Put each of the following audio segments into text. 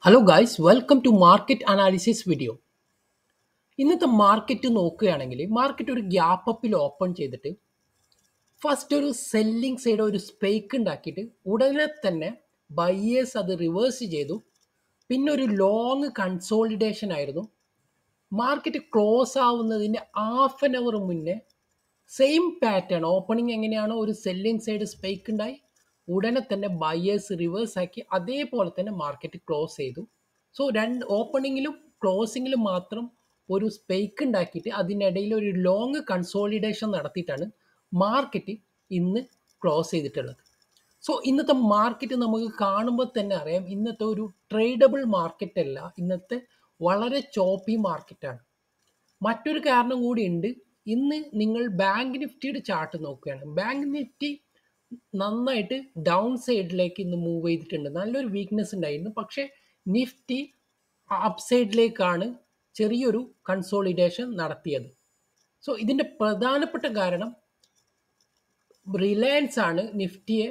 Hello guys, welcome to market analysis video. ഇന്നത്തെ market നോക്കുകയാണെങ്കിൽ market ഒരു ഗ്യാപ്പ് അപ്പിൽ ഓപ്പൺ ചെയ്തിട്ട് ഫസ്റ്റ് ഒരു സെല്ലിംഗ് സൈഡ് ഒരു സ്പേക്ക് ഉണ്ടാക്കിയിട്ട് ഉടനെ തന്നെ ബയേഴ്സ് അത് റിവേഴ്സ് ചെയ്തു. പിന്നെ ഒരു ലോങ് കൺസോളിഡേഷൻ ആയിരുന്നു. മാർക്കറ്റ് ക്ലോസ് ആവുന്നതിന് ഹാഫ് ആൻ അവർ മുന്നേ സെയിം പാറ്റേൺ ഓപ്പണിംഗ് എങ്ങനെയാണോ ഒരു സെല്ലിംഗ് സൈഡ് സ്പേക്ക് ഉണ്ടായി ഉടനെ തന്നെ ബയേഴ്സ് റിവേഴ്സ് ആക്കി അതേപോലെ തന്നെ മാർക്കറ്റ് ക്ലോസ് ചെയ്തു. സോ രണ്ട് ഓപ്പണിങ്ങിലും ക്ലോസിങ്ങിലും മാത്രം ഒരു സ്പേക്ക് ഉണ്ടാക്കിയിട്ട് അതിനിടയിൽ ഒരു ലോങ് കൺസോളിഡേഷൻ നടത്തിയിട്ടാണ് മാർക്കറ്റ് ഇന്ന് ക്ലോസ് ചെയ്തിട്ടുള്ളത്. സോ ഇന്നത്തെ മാർക്കറ്റ് നമുക്ക് കാണുമ്പോൾ തന്നെ അറിയാം, ഇന്നത്തെ ഒരു ട്രേഡബിൾ മാർക്കറ്റ് അല്ല, ഇന്നത്തെ വളരെ ചോപ്പി മാർക്കറ്റാണ്. മറ്റൊരു കാരണം കൂടിയുണ്ട്. ഇന്ന് നിങ്ങൾ ബാങ്ക് നിഫ്റ്റിയുടെ ചാർട്ട് നോക്കുകയാണ്, ബാങ്ക് നിഫ്റ്റി നന്നായിട്ട് ഡൗൺ സൈഡിലേക്ക് ഇന്ന് മൂവ് ചെയ്തിട്ടുണ്ട്. നല്ലൊരു വീക്ക്നെസ് ഉണ്ടായിരുന്നു. പക്ഷേ നിഫ്റ്റി അപ്പ് സൈഡിലേക്കാണ് ചെറിയൊരു കൺസോളിഡേഷൻ നടത്തിയത്. സോ ഇതിൻ്റെ പ്രധാനപ്പെട്ട കാരണം റിലയൻസ് ആണ് നിഫ്റ്റിയെ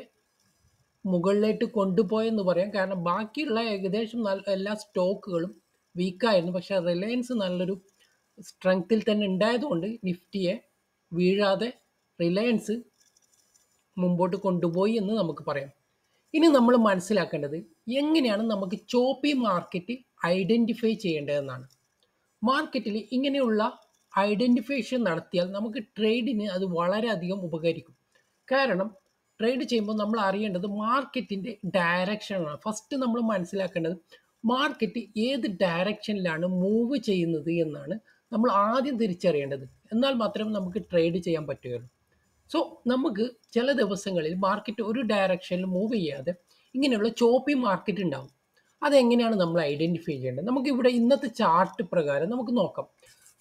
മുകളിലേക്ക് കൊണ്ടുപോയെന്ന് പറയാം. കാരണം ബാക്കിയുള്ള ഏകദേശം എല്ലാ സ്റ്റോക്കുകളും വീക്കായിരുന്നു. പക്ഷേ റിലയൻസ് നല്ലൊരു സ്ട്രെങ്ത്തിൽ തന്നെ ഉണ്ടായതുകൊണ്ട് നിഫ്റ്റിയെ വീഴാതെ റിലയൻസ് മുമ്പോട്ട് കൊണ്ടുപോയി എന്ന് നമുക്ക് പറയാം. ഇനി നമ്മൾ മനസ്സിലാക്കേണ്ടത് എങ്ങനെയാണ് നമുക്ക് ചോപ്പി മാർക്കറ്റ് ഐഡൻറ്റിഫൈ ചെയ്യേണ്ടതെന്നാണ്. മാർക്കറ്റിൽ ഇങ്ങനെയുള്ള ഐഡൻറ്റിഫിക്കേഷൻ നടത്തിയാൽ നമുക്ക് ട്രേഡിന് അത് വളരെയധികം ഉപകരിക്കും. കാരണം ട്രേഡ് ചെയ്യുമ്പോൾ നമ്മൾ അറിയേണ്ടത് മാർക്കറ്റിൻ്റെ ഡയറക്ഷനാണ്. ഫസ്റ്റ് നമ്മൾ മനസ്സിലാക്കേണ്ടത് മാർക്കറ്റ് ഏത് ഡയറക്ഷനിലാണ് മൂവ് ചെയ്യുന്നത് എന്നാണ് നമ്മൾ ആദ്യം തിരിച്ചറിയേണ്ടത്. എന്നാൽ മാത്രമേ നമുക്ക് ട്രേഡ് ചെയ്യാൻ പറ്റുകയുള്ളൂ. സോ നമുക്ക് ചില ദിവസങ്ങളിൽ മാർക്കറ്റ് ഒരു ഡയറക്ഷനിൽ മൂവ് ചെയ്യാതെ ഇങ്ങനെയുള്ള ചോപ്പി മാർക്കറ്റ് ഉണ്ടാവും. അതെങ്ങനെയാണ് നമ്മൾ ഐഡൻറ്റിഫൈ ചെയ്യേണ്ടത്? നമുക്കിവിടെ ഇന്നത്തെ ചാർട്ട് പ്രകാരം നമുക്ക് നോക്കാം.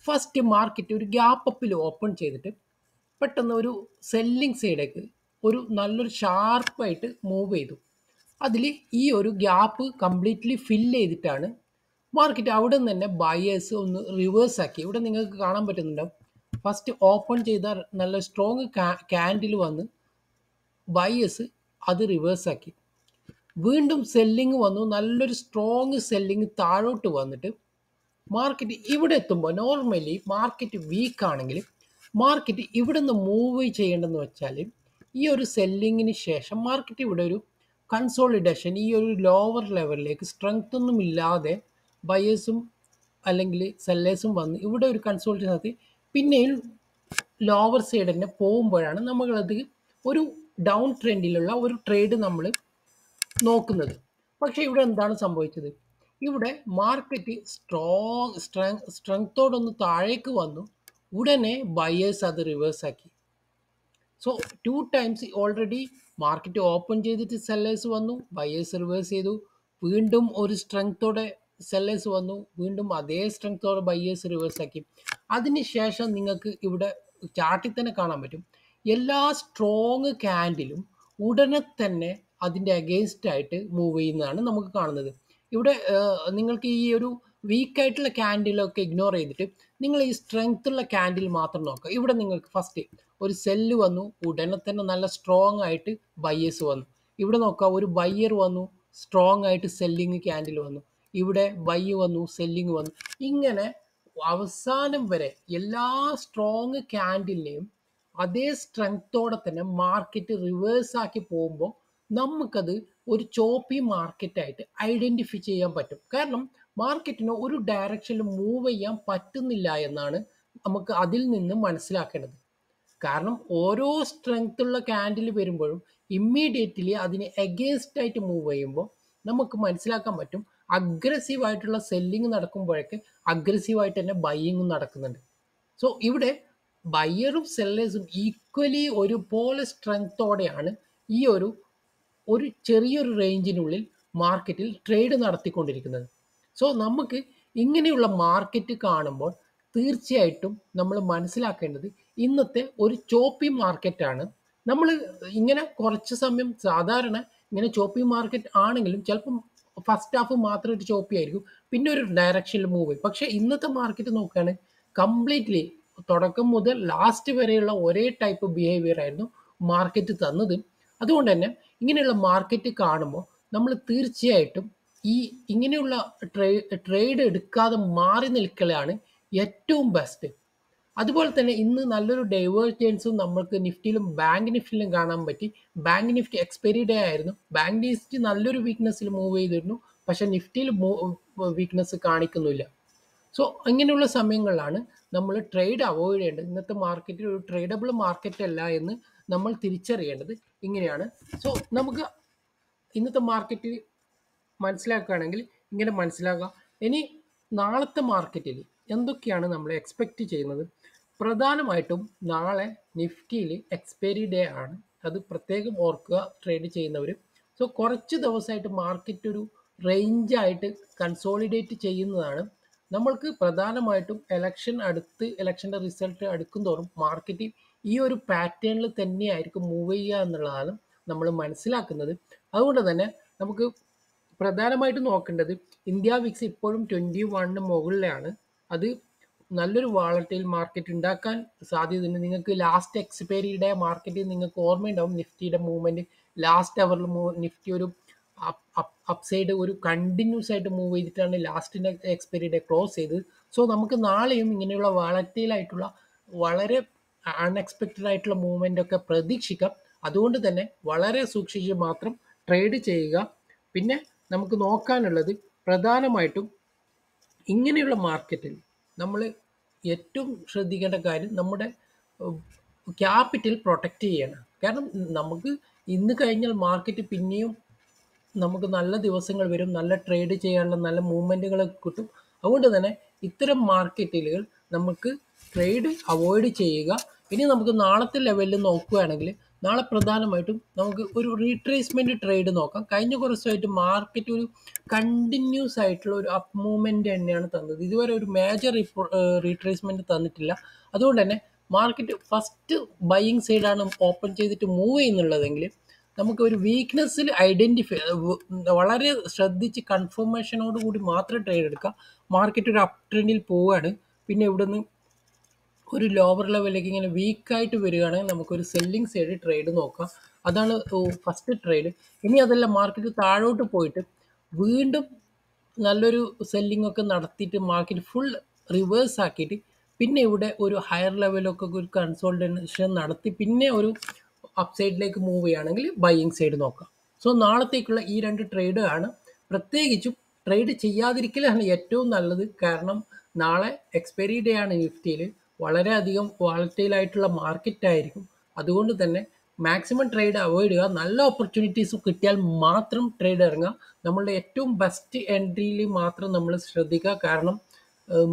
ഫസ്റ്റ് മാർക്കറ്റ് ഒരു ഗ്യാപ്പ് അപ്പിൽ ഓപ്പൺ ചെയ്തിട്ട് പെട്ടെന്ന് ഒരു സെല്ലിംഗ് സൈഡേക്ക് ഒരു നല്ലൊരു ഷാർപ്പായിട്ട് മൂവ് ചെയ്തു. അതിൽ ഈ ഒരു ഗ്യാപ്പ് കംപ്ലീറ്റ്ലി ഫില്ല് ചെയ്തിട്ടാണ് മാർക്കറ്റ് അവിടെ നിന്ന് തന്നെ ബയേഴ്സ് ഒന്ന് റിവേഴ്സ് ആക്കി. ഇവിടെ നിങ്ങൾക്ക് കാണാൻ പറ്റുന്നുണ്ടാവും, ഫസ്റ്റ് ഓപ്പൺ ചെയ്ത നല്ല സ്ട്രോങ് ക്യാൻഡിൽ വന്ന് ബയേഴ്സ് അത് റിവേഴ്സ് ആക്കി. വീണ്ടും സെല്ലിങ് വന്നു, നല്ലൊരു സ്ട്രോങ് സെല്ലിങ് താഴോട്ട് വന്നിട്ട് മാർക്കറ്റ് ഇവിടെ എത്തുമ്പോൾ നോർമലി മാർക്കറ്റ് വീക്ക് ആണെങ്കിൽ മാർക്കറ്റ് ഇവിടെ നിന്ന് മൂവ് ചെയ്യേണ്ടതെന്ന് വെച്ചാൽ ഈ ഒരു സെല്ലിങ്ങിന് ശേഷം മാർക്കറ്റ് ഇവിടെ ഒരു കൺസോളിഡേഷൻ ഈ ഒരു ലോവർ ലെവലിലേക്ക് സ്ട്രെങ്ത് ഒന്നും ഇല്ലാതെ ബയേഴ്സും അല്ലെങ്കിൽ സെല്ലേഴ്സും വന്ന് ഇവിടെ ഒരു കൺസോളിഡേഷൻ നടത്തി പിന്നെയും ലോവർ സൈഡ് തന്നെ പോകുമ്പോഴാണ് നമ്മളത് ഒരു ഡൗൺ ട്രെൻഡിലുള്ള ഒരു ട്രേഡ് നമ്മൾ നോക്കുന്നത്. പക്ഷേ ഇവിടെ എന്താണ് സംഭവിച്ചത്? ഇവിടെ മാർക്കറ്റ് സ്ട്രെങ്തോടൊന്ന് താഴേക്ക് വന്നു, ഉടനെ ബയേഴ്സ് അത് റിവേഴ്സ് ആക്കി. So 2 times already market open ചെയ്തിട്ട് സെല്ലേഴ്സ് വന്നു, ബയേഴ്സ് റിവേഴ്സ് ചെയ്തു, വീണ്ടും ഒരു സ്ട്രെങ്തോടെ സെല്ലേഴ്സ് വന്നു, വീണ്ടും അതേ സ്ട്രെങ്തോടെ ബയേഴ്സ് റിവേഴ്സ് ആക്കി. അതിനുശേഷം നിങ്ങൾക്ക് ഇവിടെ ചാർട്ടിൽ തന്നെ കാണാൻ പറ്റും, എല്ലാ സ്ട്രോങ് ക്യാൻഡിലും ഉടനെ തന്നെ അതിൻ്റെ അഗെയിൻസ്റ്റ് ആയിട്ട് മൂവ് ചെയ്യുന്നതാണ് നമുക്ക് കാണുന്നത്. ഇവിടെ നിങ്ങൾക്ക് ഈ ഒരു വീക്കായിട്ടുള്ള ക്യാൻഡിലൊക്കെ ഇഗ്നോർ ചെയ്തിട്ട് നിങ്ങൾ ഈ സ്ട്രെങ്ത് ഉള്ള ക്യാൻഡിൽ മാത്രം നോക്കുക. ഇവിടെ നിങ്ങൾക്ക് ഫസ്റ്റ് ഒരു സെല്ല് വന്നു, ഉടനെ തന്നെ നല്ല സ്ട്രോങ് ആയിട്ട് ബയേഴ്സ് വന്നു. ഇവിടെ നോക്കുക, ഒരു ബയ്യർ വന്നു, സ്ട്രോങ് ആയിട്ട് സെല്ലിങ് ക്യാൻഡിൽ വന്നു. ഇവിടെ ബൈ വന്നു, സെല്ലിങ് വന്നു. ഇങ്ങനെ അവസാനം വരെ എല്ലാ സ്ട്രോങ് ക്യാൻഡിലിനെയും അതേ സ്ട്രെങ്തോടെ തന്നെ മാർക്കറ്റ് റിവേഴ്സ് ആക്കി പോകുമ്പോൾ നമുക്കത് ഒരു ചോപ്പി മാർക്കറ്റായിട്ട് ഐഡൻറ്റിഫൈ ചെയ്യാൻ പറ്റും. കാരണം മാർക്കറ്റിന് ഒരു ഡയറക്ഷനിൽ മൂവ് ചെയ്യാൻ പറ്റുന്നില്ല എന്നാണ് നമുക്ക് അതിൽ നിന്ന് മനസ്സിലാക്കേണ്ടത്. കാരണം ഓരോ സ്ട്രെങ്ത് ഉള്ള ക്യാൻഡിൽ വരുമ്പോഴും ഇമ്മീഡിയറ്റ്ലി അതിന് എഗെയിൻസ്റ്റ് ആയിട്ട് മൂവ് ചെയ്യുമ്പോൾ നമുക്ക് മനസ്സിലാക്കാൻ പറ്റും, അഗ്രസീവായിട്ടുള്ള സെല്ലിങ് നടക്കുമ്പോഴൊക്കെ അഗ്രസീവായിട്ട് തന്നെ ബൈയിങ്ങും നടക്കുന്നുണ്ട്. സോ ഇവിടെ ബയ്യറും സെല്ലേഴ്സും ഈക്വലി ഒരുപോലെ സ്ട്രെങ്തോടെയാണ് ഈ ഒരു ചെറിയൊരു റേഞ്ചിനുള്ളിൽ മാർക്കറ്റിൽ ട്രേഡ് നടത്തിക്കൊണ്ടിരിക്കുന്നത്. സോ നമുക്ക് ഇങ്ങനെയുള്ള മാർക്കറ്റ് കാണുമ്പോൾ തീർച്ചയായിട്ടും നമ്മൾ മനസ്സിലാക്കേണ്ടത് ഇന്നത്തെ ഒരു ചോപ്പി മാർക്കറ്റാണ്. നമ്മൾ ഇങ്ങനെ കുറച്ച് സമയം സാധാരണ ഇങ്ങനെ ചോപ്പി മാർക്കറ്റ് ആണെങ്കിലും ചിലപ്പം ഫസ്റ്റ് ഹാഫ് മാത്രമായിട്ട് ചോപ്പി ആയിരിക്കും, പിന്നെ ഒരു ഡയറക്ഷനിൽ മൂവ് ചെയ്യും. പക്ഷേ ഇന്നത്തെ മാർക്കറ്റ് നോക്കുകയാണെങ്കിൽ കംപ്ലീറ്റ്ലി തുടക്കം മുതൽ ലാസ്റ്റ് വരെയുള്ള ഒരേ ടൈപ്പ് ബിഹേവിയർ ആയിരുന്നു മാർക്കറ്റ് തന്നത്. അതുകൊണ്ട് തന്നെ ഇങ്ങനെയുള്ള മാർക്കറ്റ് കാണുമ്പോൾ നമ്മൾ തീർച്ചയായിട്ടും ഈ ഇങ്ങനെയുള്ള ട്രേഡ് എടുക്കാതെ മാറി നിൽക്കലാണ് ഏറ്റവും ബെസ്റ്റ്. അതുപോലെ തന്നെ ഇന്ന് നല്ലൊരു ഡൈവേർജൻസും നമുക്ക് നിഫ്റ്റിയിലും ബാങ്ക് നിഫ്റ്റിയിലും കാണാൻ പറ്റി. ബാങ്ക് നിഫ്റ്റി എക്സ്പയറി ഡേ ആയിരുന്നു. ബാങ്ക് നിഫ്റ്റി നല്ലൊരു വീക്ക്നെസ്സിൽ മൂവ് ചെയ്തിരുന്നു. പക്ഷെ നിഫ്റ്റിയിൽ വീക്ക്നെസ് കാണിക്കുന്നില്ല. സോ ഇങ്ങനെയുള്ള സമയങ്ങളിലാണ് നമ്മൾ ട്രേഡ് അവോയ്ഡ് ചെയ്യേണ്ടത്. ഇന്നത്തെ മാർക്കറ്റ് ഒരു ട്രേഡബിൾ മാർക്കറ്റ് അല്ല എന്ന് നമ്മൾ തിരിച്ചറിയേണ്ടത് ഇങ്ങനെയാണ്. സോ നമുക്ക് ഇന്നത്തെ മാർക്കറ്റ് മനസ്സിലാക്കുകയാണെങ്കിൽ ഇങ്ങനെ മനസ്സിലാക്കാം. ഇനി നാളത്തെ മാർക്കറ്റിൽ എന്തൊക്കെയാണ് നമ്മൾ എക്സ്പെക്റ്റ് ചെയ്യുന്നത്? പ്രധാനമായിട്ടും നാളെ നിഫ്റ്റിയിൽ എക്സ്പയറി ഡേ ആണ്. അത് പ്രത്യേകം ഓർക്കുക ട്രേഡ് ചെയ്യുന്നവർ. സോ കുറച്ച് ദിവസമായിട്ട് മാർക്കറ്റ് ഒരു റേഞ്ചായിട്ട് കൺസോളിഡേറ്റ് ചെയ്യുന്നതാണ്. നമ്മൾക്ക് പ്രധാനമായിട്ടും ഇലക്ഷൻ്റെ റിസൾട്ട് അടുക്കും തോറും മാർക്കറ്റ് ഈ ഒരു പാറ്റേണിൽ തന്നെയായിരിക്കും മൂവ് ചെയ്യുക എന്നുള്ളതാണ് നമ്മൾ മനസ്സിലാക്കുന്നത്. അതുകൊണ്ട് തന്നെ നമുക്ക് പ്രധാനമായിട്ടും നോക്കേണ്ടത് ഇന്ത്യ വിക്സ് ഇപ്പോഴും 21 മുകളിലാണ്. അത് നല്ലൊരു വാളറ്റൈൽ മാർക്കറ്റ് ഉണ്ടാക്കാൻ സാധ്യതയുണ്ട്. നിങ്ങൾക്ക് ലാസ്റ്റ് എക്സ്പയറി ഡേ മാർക്കറ്റിൽ നിങ്ങൾക്ക് ഓർമ്മയുണ്ടാവും നിഫ്റ്റിയുടെ മൂവ്മെൻറ്റ്. ലാസ്റ്റ് അവറിൽ നിഫ്റ്റി ഒരു അപ്സൈഡ് ഒരു കണ്ടിന്യൂസ് ആയിട്ട് മൂവ് ചെയ്തിട്ടാണ് ലാസ്റ്റിൻ്റെ എക്സ്പയറി ഡേ ക്ലോസ് ചെയ്തത്. സോ നമുക്ക് നാളെയും ഇങ്ങനെയുള്ള വാളറ്റൈൽ ആയിട്ടുള്ള വളരെ അൺഎക്സ്പെക്റ്റഡ് ആയിട്ടുള്ള മൂവ്മെൻ്റ് ഒക്കെ പ്രതീക്ഷിക്കാം. അതുകൊണ്ട് തന്നെ വളരെ സൂക്ഷിച്ച് മാത്രം ട്രേഡ് ചെയ്യുക. പിന്നെ നമുക്ക് നോക്കാനുള്ളത് പ്രധാനമായിട്ടും ഇങ്ങനെയുള്ള മാർക്കറ്റിൽ നമ്മൾ ഏറ്റവും ശ്രദ്ധിക്കേണ്ട കാര്യം നമ്മുടെ ക്യാപിറ്റൽ പ്രൊട്ടക്റ്റ് ചെയ്യണം. കാരണം നമുക്ക് ഇന്ന് കഴിഞ്ഞാൽ മാർക്കറ്റ് പിന്നെയും നമുക്ക് നല്ല ദിവസങ്ങൾ വരും, നല്ല ട്രേഡ് ചെയ്യാനുള്ള നല്ല മൂവ്മെൻറ്റുകളൊക്കെ കിട്ടും. അതുകൊണ്ട് തന്നെ ഇത്തരം മാർക്കറ്റുകൾ നമുക്ക് ട്രേഡ് അവോയ്ഡ് ചെയ്യുക. ഇനി നമുക്ക് നാളത്തെ ലെവലിൽ നോക്കുകയാണെങ്കിൽ നാളെ പ്രധാനമായിട്ടും നമുക്ക് ഒരു റീട്രേസ്മെൻറ്റ് ട്രേഡ് നോക്കാം. കഴിഞ്ഞ കുറച്ച് ദിവസമായിട്ട് മാർക്കറ്റ് ഒരു കണ്ടിന്യൂസ് ആയിട്ടുള്ള ഒരു അപ്പ് മൂവ്മെൻറ്റ് തന്നെയാണ് തന്നത്. ഇതുവരെ ഒരു മേജർ റീട്രേസ്മെൻറ്റ് തന്നിട്ടില്ല. അതുകൊണ്ട് തന്നെ മാർക്കറ്റ് ഫസ്റ്റ് ബൈയിങ് സൈഡാണ് ഓപ്പൺ ചെയ്തിട്ട് മൂവ് ചെയ്യുന്നുള്ളതെങ്കിൽ നമുക്ക് ഒരു വീക്ക്നെസ്സിൽ വളരെ ശ്രദ്ധിച്ച് കൺഫർമേഷനോട് കൂടി മാത്രം ട്രേഡ് എടുക്കുക. മാർക്കറ്റ് ഒരു അപ് ട്രെൻഡിൽ പോവുകയാണ്, പിന്നെ ഇവിടുന്ന് ഒരു ലോവർ ലെവലിലേക്ക് ഇങ്ങനെ വീക്കായിട്ട് വരികയാണെങ്കിൽ നമുക്കൊരു സെല്ലിംഗ് സൈഡ് ട്രേഡ് നോക്കാം. അതാണ് ഫസ്റ്റ് ട്രേഡ്. ഇനി അതല്ല മാർക്കറ്റ് താഴോട്ട് പോയിട്ട് വീണ്ടും നല്ലൊരു സെല്ലിംഗ് ഒക്കെ നടത്തിയിട്ട് മാർക്കറ്റ് ഫുൾ റിവേഴ്സ് ആക്കിയിട്ട് പിന്നെ ഇവിടെ ഒരു ഹയർ ലെവലൊക്കെ ഒരു കൺസോൾട്ടേഷൻ നടത്തി പിന്നെ ഒരു അപ്സൈഡിലേക്ക് മൂവ് ചെയ്യുകയാണെങ്കിൽ ബൈയിങ് സൈഡ് നോക്കാം. സോ നാളത്തേക്കുള്ള ഈ 2 ട്രേഡ് ആണ്. പ്രത്യേകിച്ചും ട്രേഡ് ചെയ്യാതിരിക്കലാണ് ഏറ്റവും നല്ലത്. കാരണം നാളെ എക്സ്പയറി ഡേ ആണ് നിഫ്റ്റിയിൽ. വളരെയധികം വോളറ്റൈൽ ആയിട്ടുള്ള മാർക്കറ്റ് ആയിരിക്കും. അതുകൊണ്ട് തന്നെ മാക്സിമം ട്രേഡ് അവോയ്ഡ് ചെയ്യുക. നല്ല ഓപ്പർച്യൂണിറ്റീസ് കിട്ടിയാൽ മാത്രം ട്രേഡ് ഇറങ്ങുക. നമ്മളുടെ ഏറ്റവും ബെസ്റ്റ് എൻട്രിയിൽ മാത്രം നമ്മൾ ശ്രദ്ധിക്കുക. കാരണം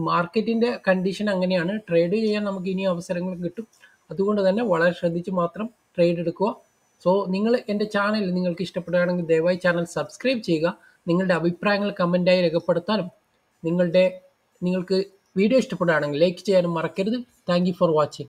മാർക്കറ്റിൻ്റെ കണ്ടീഷൻ അങ്ങനെയാണ്. ട്രേഡ് ചെയ്യാൻ നമുക്ക് ഇനി അവസരങ്ങൾ കിട്ടും. അതുകൊണ്ട് തന്നെ വളരെ ശ്രദ്ധിച്ച് മാത്രം ട്രേഡ് എടുക്കുക. സോ നിങ്ങൾ എൻ്റെ ചാനൽ നിങ്ങൾക്ക് ഇഷ്ടപ്പെടുകയാണെങ്കിൽ ദയവായി ചാനൽ സബ്സ്ക്രൈബ് ചെയ്യുക. നിങ്ങളുടെ അഭിപ്രായങ്ങൾ കമൻറ്റായി രേഖപ്പെടുത്താനും നിങ്ങൾക്ക് വീഡിയോ ഇഷ്ടപ്പെടുകയാണെങ്കിൽ ലൈക്ക് ചെയ്യാനും മറക്കരുത്. Thank you for watching.